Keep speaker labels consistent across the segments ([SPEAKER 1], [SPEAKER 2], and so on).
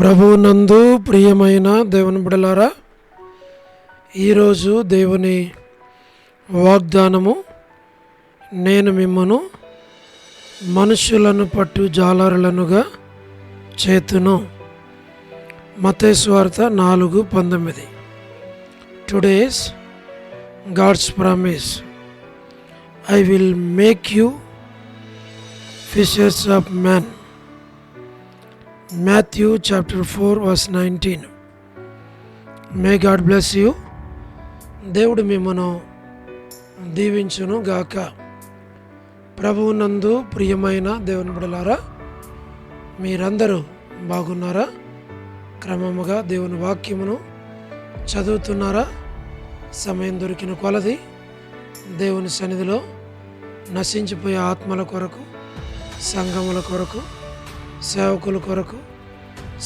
[SPEAKER 1] ప్రభువునందు ప్రియమైన దేవుని బిడ్డలారా, ఈరోజు దేవుని వాగ్దానము, నేను మిమ్మను మనుషులను పట్టు జాలరులనుగా చేతును. మత్తయి సువార్త 4:19. Today's God's promise, I will make you fishers of men. Matthew chapter 4 verse 19. May God bless you. దేవుడు మిమ్మను దీవించును గాక. ప్రభువునందు ప్రియమైన దేవుని బిడ్డలారా, మీరందరూ బాగున్నారా? క్రమముగా దేవుని వాక్యమును చదువుతున్నారా? సమయం దొరికిన కొలది దేవుని సన్నిధిలో నశించిపోయే ఆత్మల కొరకు, సంఘముల కొరకు, సేవకుల కొరకు,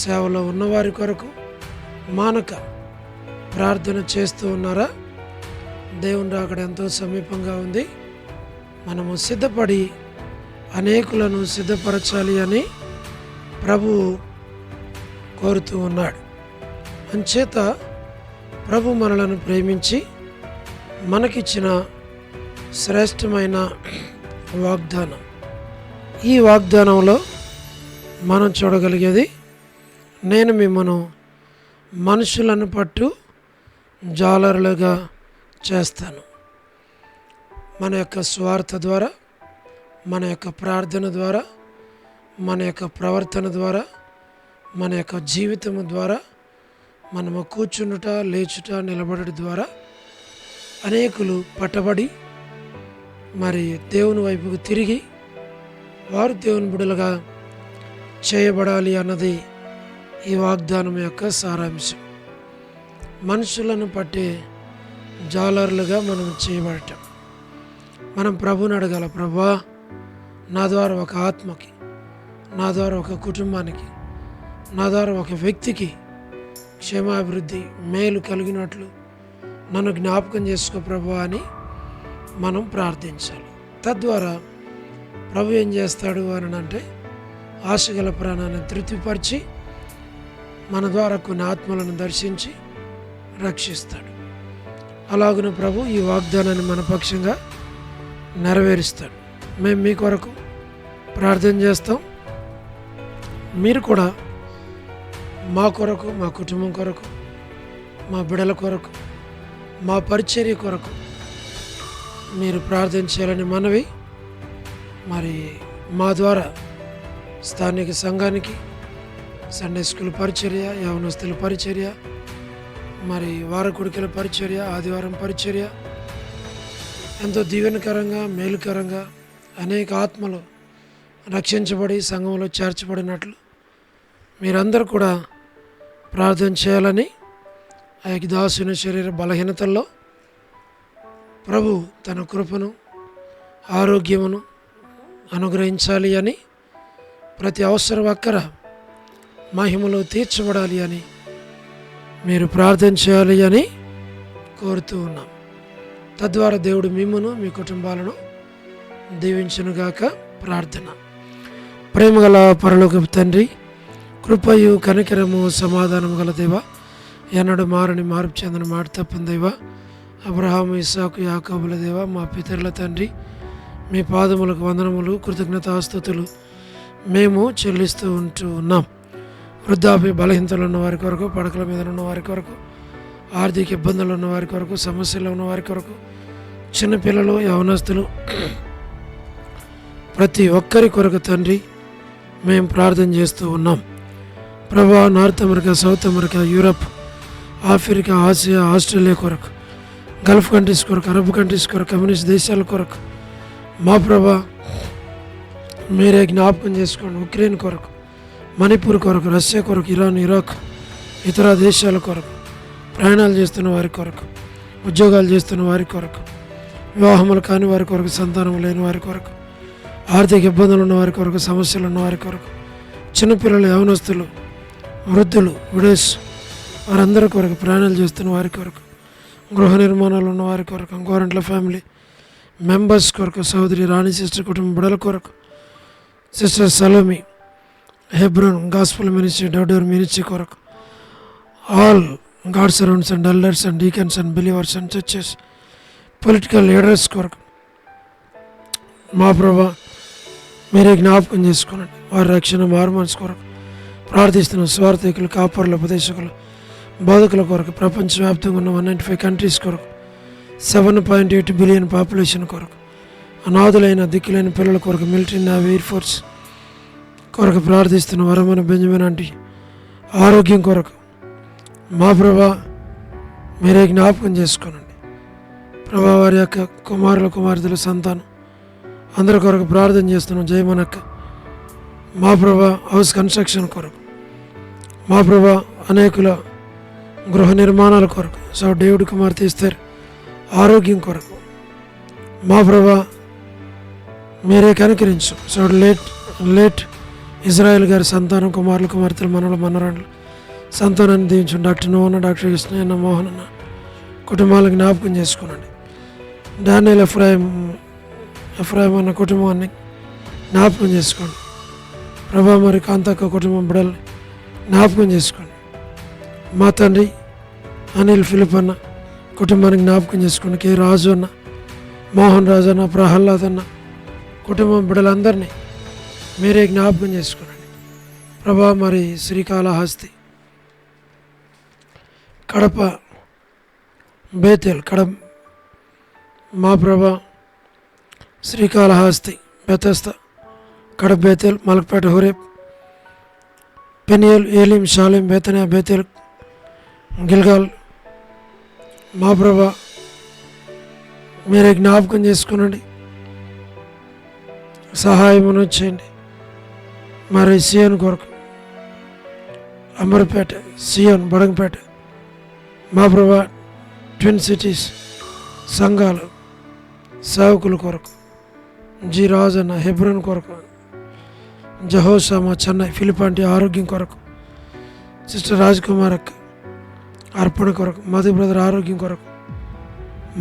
[SPEAKER 1] సేవలో ఉన్నవారి కొరకు మానక ప్రార్థన చేస్తూ ఉన్నారా? దేవుని రాకడ ఎంతో సమీపంగా ఉంది. మనము సిద్ధపడి అనేకులను సిద్ధపరచాలి అని ప్రభువు కోరుతూ ఉన్నాడు. అంచేత ప్రభు మనలను ప్రేమించి మనకిచ్చిన శ్రేష్టమైన వాగ్దానం. ఈ వాగ్దానంలో మనం చూడగలిగేది, నేను మిమ్మను మనుషులను పట్టు జాలరులుగా చేస్తాను. మన యొక్క స్వార్థ ద్వారా, మన యొక్క ప్రార్థన ద్వారా, మన యొక్క ప్రవర్తన ద్వారా, మన యొక్క జీవితము ద్వారా, మనము కూర్చుండుట, లేచుట, నిలబడుట ద్వారా అనేకులు పట్టబడి మరి దేవుని వైపుకు తిరిగి వారు దేవుని బిడ్డలుగా చేయబడాలి అన్నది ఈ వాగ్దానం యొక్క సారాంశం. మనుషులను పట్టే జాలరులుగా మనం చేయబడటం. మనం ప్రభుని అడగాల, ప్రభువా, నా ద్వారా ఒక ఆత్మకి, నా ద్వారా ఒక కుటుంబానికి, నా ద్వారా ఒక వ్యక్తికి క్షేమాభివృద్ధి, మేలు కలిగినట్లు నన్ను జ్ఞాపకం చేసుకో ప్రభువా అని మనం ప్రార్థించాలి. తద్వారా ప్రభు ఏం చేస్తాడు అని అంటే, ఆశగల ప్రాణాన్ని తృప్తిపరిచి మన ద్వారా కొన్ని ఆత్మలను దర్శించి రక్షిస్తాడు. అలాగున ప్రభు ఈ వాగ్దానాన్ని మన పక్షంగా నెరవేరుస్తాడు. మేము మీ కొరకు ప్రార్థన చేస్తాం. మీరు కూడా మా కొరకు, మా కుటుంబం కొరకు, మా బిడ్డల కొరకు, మా పరిచర్య కొరకు మీరు ప్రార్థన చేయాలని మనవి. మరి మా ద్వారా స్థానిక సంఘానికి సండే స్కూల్ పరిచర్య, యవనస్తుల పరిచర్య, మరి వారకుడికల పరిచర్య, ఆదివారం పరిచర్య ఎంతో దీవెనకరంగా, మేలుకరంగా అనేక ఆత్మలు రక్షించబడి సంఘంలో చేర్చబడినట్లు మీరందరూ కూడా ప్రార్థన చేయాలని, ఆ యొక్క దాసుని శరీర బలహీనతల్లో ప్రభు తన కృపను, ఆరోగ్యమును అనుగ్రహించాలి అని, ప్రతి అవసరం అక్కర మహిమలో తీర్చబడాలి అని మీరు ప్రార్థన చేయాలి అని కోరుతూ ఉన్నాం. తద్వారా దేవుడు మిమ్మును, మీ కుటుంబాలను దీవించునుగాక. ప్రార్థన. ప్రేమగల పరలోకపు తండ్రి, కృపయు కనికరము సమాధానము గల దేవా, ఎన్నడు మారని మార్పు చెందని మాట తప్పని దేవా, అబ్రహాము, ఇస్సాకు, యాకోబుల దేవా, మా పితరుల తండ్రి, మీ పాదములకు వందనములు, కృతజ్ఞతాస్తుతులు మేము చెల్లిస్తూ ఉన్నాం. వృద్ధాప్య బలహీనతలు ఉన్న వారి కొరకు, పడకల మీద ఉన్న వారి కొరకు, ఆర్థిక ఇబ్బందులు ఉన్న వారి కొరకు, సమస్యలు ఉన్న వారి కొరకు, చిన్నపిల్లలు, యవనస్తులు, ప్రతి ఒక్కరి కొరకు తండ్రి మేము ప్రార్థన చేస్తూ ఉన్నాం. ప్రభా, north America, south America, Europe, Africa, Asia, Australia కొరకు, గల్ఫ్ కంట్రీస్ కొరకు, అరబ్ కంట్రీస్ కొరకు, కమ్యూనిస్ట్ దేశాల కొరకు మా ప్రభా మీరే జ్ఞాపకం చేసుకోండి. ఉక్రెయిన్ కొరకు, మణిపూర్ కొరకు, రష్యా కొరకు, ఇరాన్, ఇరాక్, ఇతర దేశాల కొరకు, ప్రయాణాలు చేస్తున్న వారి కొరకు, ఉద్యోగాలు చేస్తున్న వారి కొరకు, వివాహములు కాని వారి కొరకు, సంతానం లేని వారి కొరకు, ఆర్థిక ఇబ్బందులు ఉన్న వారి కొరకు, సమస్యలు ఉన్న వారి కొరకు, చిన్నపిల్లలు, యవనస్తులు, వృద్ధులు, విడోస్ వారందరి కొరకు, ప్రయాణాలు చేస్తున్న వారి కొరకు, గృహ నిర్మాణాలు ఉన్న వారి కొరకు, గవర్నమెంట్ల ఫ్యామిలీ మెంబర్స్ కొరకు, సోదరి రాణి సిస్టర్ కుటుంబ బిడ్డల కొరకు, sister Salomi Hebron gospel ministry, డౌడోర్ మినిస్ట్రీ కొరకు, all God servants and elders and deacons and believers and churches, political leaders కొరకు మా ప్రభా మీరే జ్ఞాపకం చేసుకోనండి. వారి రక్షణ మార్మన్స్ కొరకు ప్రార్థిస్తున్న స్వార్థికులు, కాపర్లు, ఉపదేశకులు, బోధకుల కొరకు, ప్రపంచవ్యాప్తంగా ఉన్న 195 కంట్రీస్ కొరకు, 7.8 బిలియన్ పాపులేషన్ కొరకు, అనాథులైన దిక్కులైన పిల్లల కొరకు, మిలిటరీ, నేవీ, ఎయిర్ ఫోర్స్ కొరకు ప్రార్థిస్తున్న వరమన బెంజమిన్ ఆంటీ ఆరోగ్యం కొరకు మా ప్రభా మీరే జ్ఞాపకం చేసుకోనండి. ప్రభా వారి యొక్క కుమారుల కుమార్తెల సంతానం అందరి కొరకు ప్రార్థన చేస్తున్నాం. జయమనక్క మా ప్రభా హౌస్ కన్స్ట్రక్షన్ కొరకు, మా ప్రభా అనేకుల గృహ నిర్మాణాల కొరకు, సో డేవిడ్ కుమార్తె ఇస్తారు ఆరోగ్యం కొరకు మా ప్రభా మీరే కనికరించు. సో లేట్ ఇజ్రాయెల్ గారి సంతానం, కుమారులు కుమార్తెలు, మనవలు మనరాళ్ళు సంతానాన్ని దీవించు. డాక్టర్ నోవన్న, డాక్టర్ కృష్ణయ్య, మోహన్ అన్న కుటుంబాలకు జ్ఞాపకం చేసుకునండి. డానియల్ ఎఫ్రాయిం అన్న కుటుంబాన్ని జ్ఞాపకం చేసుకోండి. ప్రభా మరి కాంతక్క కుటుంబం బిడ్డల్ని జ్ఞాపకం చేసుకోండి. మా తండ్రి అనిల్ ఫిలిప్ అన్న కుటుంబానికి జ్ఞాపకం చేసుకోండి. కే రాజు అన్న, మోహన్ రాజు అన్న, ప్రహ్లాద్ అన్న కుటుంబం బిడ్డలందరినీ మీరే జ్ఞాపకం చేసుకోనండి. ప్రభా మరి శ్రీకాళహస్తి, కడప, బేతేల్, మా ప్రభా శ్రీకాళహస్తి, బెతస్త, కడప, బేతేల్, మలక్పేట, హురేబ్, పెనియల్, ఏలిం, షాలిం, బేతనియా, బేతేల్, గిల్గాల్ మా ప్రభా మీరే జ్ఞాపకం చేసుకునండి. సహాయం చేయండి. మరి సియోన్ కొరకు, అమర్పేట, సియోన్, బడంగపేట మా ప్రభా ట్విన్ సిటీస్ సంఘాలు సేవకుల కొరకు, జి రాజన్న హెబ్రోన్ కొరకు, జహోషామా చెన్నై, ఫిలిపాంటి ఆరోగ్యం కొరకు, సిస్టర్ రాజ్కుమార్ అక్క అర్పణ కొరకు, మధు బ్రదర్ ఆరోగ్యం కొరకు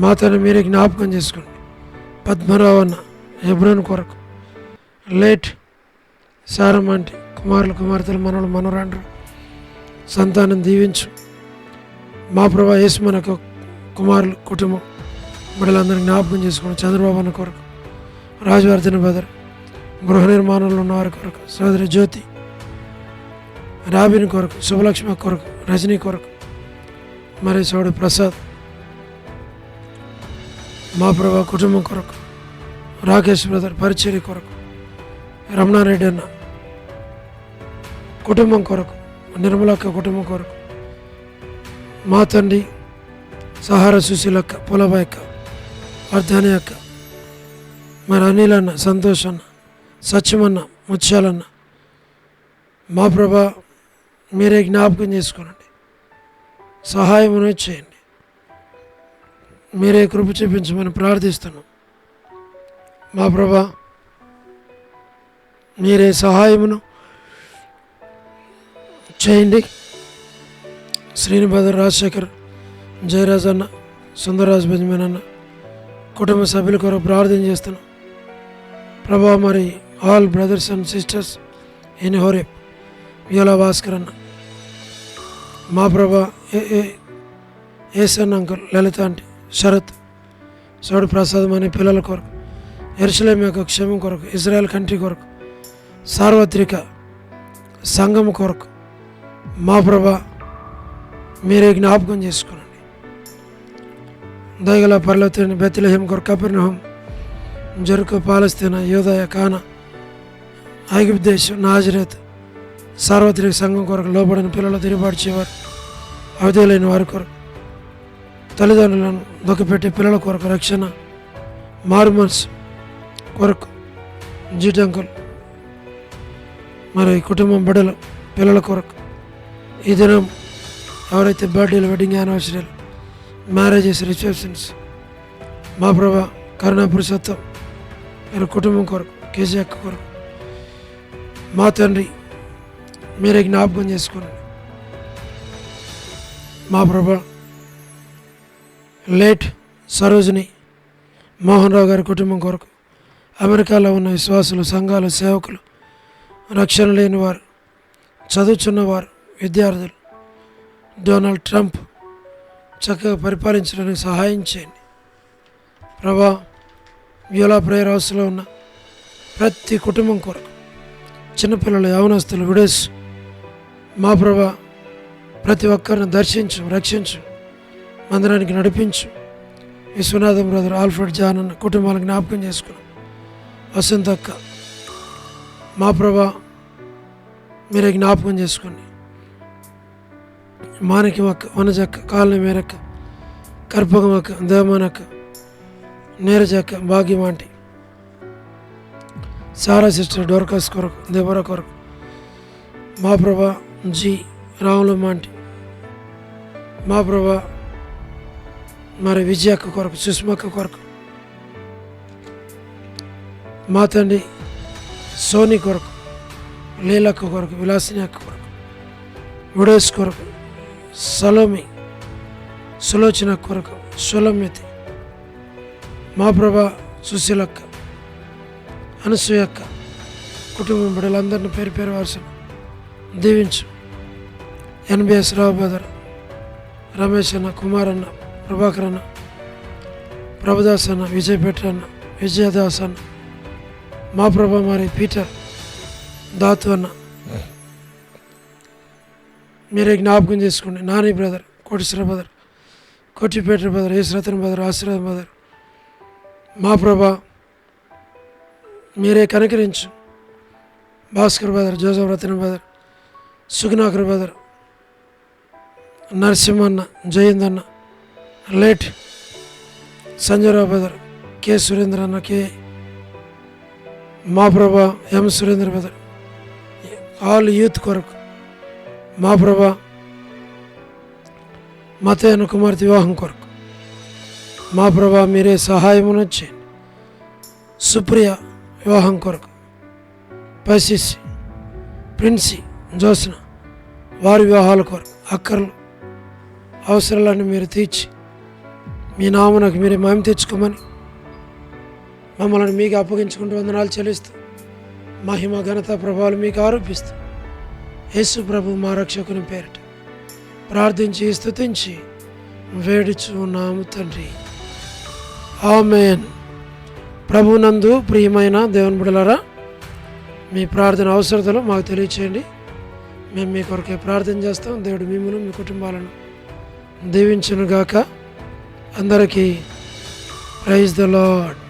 [SPEAKER 1] మా తను మీరే జ్ఞాపకం చేసుకోండి. పద్మరావు అన్న హెబ్రోన్ కొరకు, లేట్ సారమంటి కుమారులు కుమార్తెలు, మనవలు మనవరాండ్రు సంతానం దీవించు. మా ప్రభా యేసుమనకు కుమారులు కుటుంబం బిడ్డలందరినీ జ్ఞాపకం చేసుకోండి. చంద్రబాబు అన్న కొరకు, రాజవర్ధన్ బ్రదర్ గృహ నిర్మాణంలో ఉన్నవారి కొరకు, సోదరి జ్యోతి, రాబిన్ కొరకు, శుభలక్ష్మి కొరకు, రజనీ కొరకు, మరి సోడు ప్రసాద్ మా ప్రభా కుటుంబం కొరకు, రాకేష్ బ్రదర్ పరిచర్య కొరకు, రమణారెడ్డి అన్న కుటుంబం కొరకు, నిర్మలక్క కుటుంబం కొరకు, మా తండ్రి సహార సుశీలక్క, పులబాయక్క, వర్ధాని అక్క, మరి అనిల్ అన్న, సంతోష్ అన్న, సత్యమన్న, ముత్యాలన్న మా ప్రభా మీరే జ్ఞాపకం చేసుకోనండి. సహాయం చేయండి. మీరే కృప చూపించమని ప్రార్థిస్తున్నాం. మా ప్రభా మీరే సహాయమును చేయండి. శ్రీనిభద్ర, రాజశేఖర్, జయరాజ్ అన్న, సుందరరాజ్ బెంజమిన్ అన్న కుటుంబ సభ్యుల కొరకు ప్రార్థన చేస్తున్నాం. ప్రభా మరి all brothers and sisters in Horeb, వ్యోలా భాస్కర్ అన్న మా ప్రభా ఏసన్ అంకుల్, లలిత ఆంటీ, శరత్, సోడు ప్రసాదం అనే పిల్లల కొరకు, యెరూషలేం యొక్క క్షేమం కొరకు, ఇజ్రాయెల్ కంట్రీ కొరకు, సార్వత్రిక సంఘం కొరకు మా ప్రభా మీరే జ్ఞాపకం చేసుకోనండి. దయగల పర్లోతుని బెత్లెహేం కొరకు, కపెర్నహూం, జెరికో, పాలస్తీనా, యూదయ, కానా, ఐగుప్తు దేశం, నాజరేత్ సార్వత్రిక సంఘం కొరకు, లోబడిన పిల్లలు, తిరుగుబాటు చేయవారు, అవధులైన వారి కొరకు, తల్లిదండ్రులను దుఃఖపెట్టే పిల్లల కొరకు రక్షణ, మార్మన్స్ కొరకు, జీటంకులు మరి కుటుంబం బిడ్డలు పిల్లల కొరకు, ఈ దినం ఎవరైతే బర్త్డేలు, వెడ్డింగ్ యానివర్సరీలు, మ్యారేజెస్, రిసెప్షన్స్ మా ప్రభా కరుణా పురుషత్వం మీరు కుటుంబం కొరకు, కేసీ అక్క కొరకు మా తండ్రి మీరే జ్ఞాపకం చేసుకోండి. మా ప్రభా లేట్ సరోజిని మోహన్ రావు గారి కుటుంబం కొరకు, అమెరికాలో ఉన్న విశ్వాసులు, సంఘాలు, సేవకులు, రక్షణ లేని వారు చదువుచున్నవారు, విద్యార్థులు, డొనాల్డ్ ట్రంప్ చక్కగా పరిపాలించడానికి సహాయం చేయండి ప్రభా. వ్యూలా ప్రేయర్ హౌస్లో ఉన్న ప్రతి కుటుంబం కొరకు, చిన్నపిల్లలు, యవనస్తులు, విడోస్, మా ప్రభా ప్రతి ఒక్కరిని దర్శించు, రక్షించు, మందిరానికి నడిపించు. విశ్వనాథం బ్రదర్, ఆల్ఫ్రెడ్ జాన్ అన్న కుటుంబాలను జ్ఞాపకం చేసుకున్నాం. వసంత అక్క, మా ప్రభా మీరే జ్ఞాపకం చేసుకోండి. మాణిక్యం అక్క, వనజక్క, కాలనీ మేరక్క, కర్పకం అక్క, దేవమానక్క, నీరజ అక్క, భాగ్యం ఆంటీ, సారా సిస్టర్, డోర్కాస్ కొరకు, దేవర కొరకు, మా ప్రభా జీ రాములమ్మ ఆంటీ, మా ప్రభా మరి విజయక్క కొరకు, సుష్మక్క కొరకు, మా తండ్రి సోని కొరకు, లీలక్క కొరకు, విలాసిని అక్క కొరకు, విడోస్ కొరకు, సలోమి, సులోచన కొరకు, సులమ్యతి, మా ప్రభా సుశీలక్క, అనసూయక్క కుటుంబం బిడ్డలందరినీ పేరు పేరు వరుసను దీవించు. ఎన్బిఎస్ రావు బ్రదర్, రమేష్ అన్న, కుమార్ అన్న, ప్రభాకర్ అన్న, ప్రభుదాస్ అన్న, విజయ్ భెట్టర్ అన్న, విజయదాస్ అన్న, మా ప్రభా మరి పీటర్, దాతు అన్న మీరే జ్ఞాపకం చేసుకోండి. Nani brother, Koteswara brother, Kotipeta brother, Yesurathan brother, Aashirwad brother, మా ప్రభా మీరే కనికరించు. Bhaskar brother, Joseph Ratan brother, Sugunakar brother, నరసింహన్న, జయంద్ అన్న, late Sanjayarao brother, K Surendra అన్న, కె మా ప్రభా M Surendra brother, all youth కొరకు, మా ప్రభా మతయ్యన కుమార్తె వివాహం కొరకు, మా ప్రభా మీరే సహాయమును చేయండి. సుప్రియ వివాహం కొరకు, పసిసి, ప్రిన్సి, జోస్న వారి వివాహాల కొరకు, అక్కర్లు, అవసరాలన్నీ మీరు తీర్చి మీ నామనకు మీరే మహిమ తెచ్చుకోమని మమ్మల్ని మీకు అప్పగించుకుంటూ వందనాలు చెల్లిస్తూ మహిమ ఘనత ప్రభావాలు మీకు ఆరోపిస్తూ యేసు ప్రభు మా రక్షకుని పేరిట ప్రార్థించి స్తుతించి వేడుచున్నాము తండ్రి, ఆమేన్. ప్రభునందు ప్రియమైన దేవుని బిడ్డలారా, మీ ప్రార్థన అవసరతలు మాకు తెలియచేయండి. మేము మీ కొరకే ప్రార్థన చేస్తాం. దేవుడు మిమ్మల్ని, మీ కుటుంబాలను దీవించునుగాక. అందరికీ ప్రైజ్ ద లార్డ్.